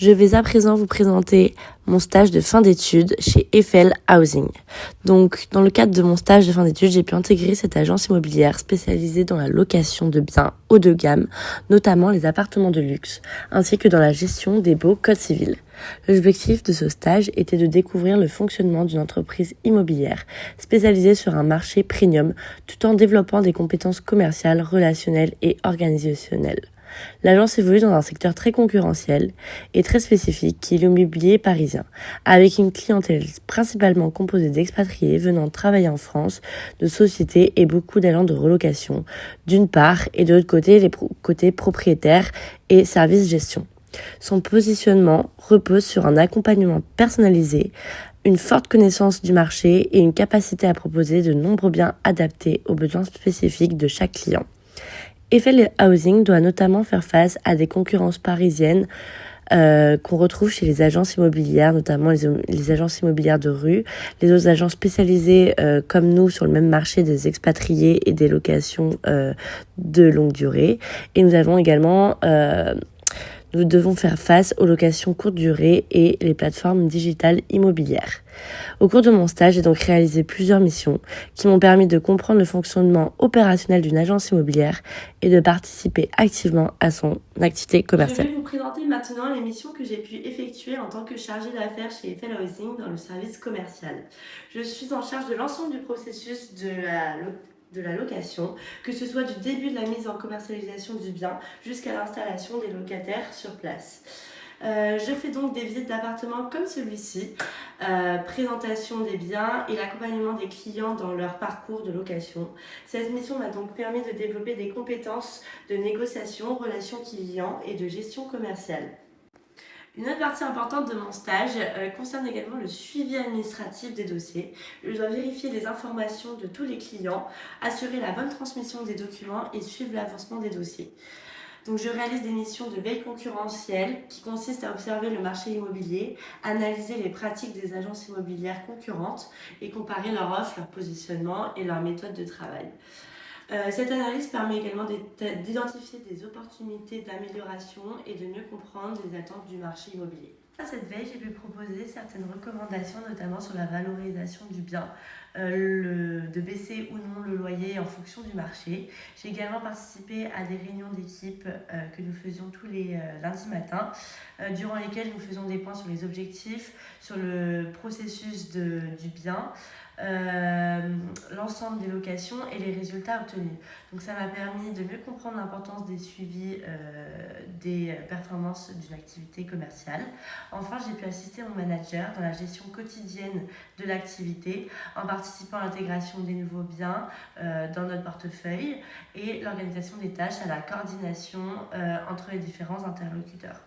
Je vais à présent vous présenter mon stage de fin d'études chez Eiffel Housing. Donc, dans le cadre de mon stage de fin d'études, j'ai pu intégrer cette agence immobilière spécialisée dans la location de biens haut de gamme, notamment les appartements de luxe, ainsi que dans la gestion des baux codes civils. L'objectif de ce stage était de découvrir le fonctionnement d'une entreprise immobilière spécialisée sur un marché premium, tout en développant des compétences commerciales, relationnelles et organisationnelles. L'agence évolue dans un secteur très concurrentiel et très spécifique qui est l'immobilier parisien, avec une clientèle principalement composée d'expatriés venant travailler en France, de sociétés et beaucoup d'agents de relocation, d'une part, et de l'autre côté, les côtés propriétaires et services gestion. Son positionnement repose sur un accompagnement personnalisé, une forte connaissance du marché et une capacité à proposer de nombreux biens adaptés aux besoins spécifiques de chaque client. Eiffel Housing doit notamment faire face à des concurrences parisiennes qu'on retrouve chez les agences immobilières, notamment les agences immobilières de rue, les autres agences spécialisées comme nous sur le même marché des expatriés et des locations de longue durée. Et nous avons également... Nous devons faire face aux locations courte durée et les plateformes digitales immobilières. Au cours de mon stage, j'ai donc réalisé plusieurs missions qui m'ont permis de comprendre le fonctionnement opérationnel d'une agence immobilière et de participer activement à son activité commerciale. Je vais vous présenter maintenant les missions que j'ai pu effectuer en tant que chargée d'affaires chez Eiffel Housing dans le service commercial. Je suis en charge de l'ensemble du processus de la location, que ce soit du début de la mise en commercialisation du bien jusqu'à l'installation des locataires sur place. Je fais donc des visites d'appartements comme celui-ci, présentation des biens et l'accompagnement des clients dans leur parcours de location. Cette mission m'a donc permis de développer des compétences de négociation, relations clients et de gestion commerciale. Une autre partie importante de mon stage concerne également le suivi administratif des dossiers. Je dois vérifier les informations de tous les clients, assurer la bonne transmission des documents et suivre l'avancement des dossiers. Donc je réalise des missions de veille concurrentielle qui consistent à observer le marché immobilier, analyser les pratiques des agences immobilières concurrentes et comparer leur offre, leur positionnement et leur méthode de travail. Cette analyse permet également d'identifier des opportunités d'amélioration et de mieux comprendre les attentes du marché immobilier. À cette veille, j'ai pu proposer certaines recommandations, notamment sur la valorisation du bien, de baisser ou non le loyer en fonction du marché. J'ai également participé à des réunions d'équipe que nous faisions tous les lundis matins, durant lesquelles nous faisions des points sur les objectifs, sur le processus du bien, l'ensemble des locations et les résultats obtenus. Donc ça m'a permis de mieux comprendre l'importance des suivis des performances d'une activité commerciale. Enfin, j'ai pu assister mon manager dans la gestion quotidienne de l'activité en participant à l'intégration des nouveaux biens dans notre portefeuille et l'organisation des tâches à la coordination entre les différents interlocuteurs.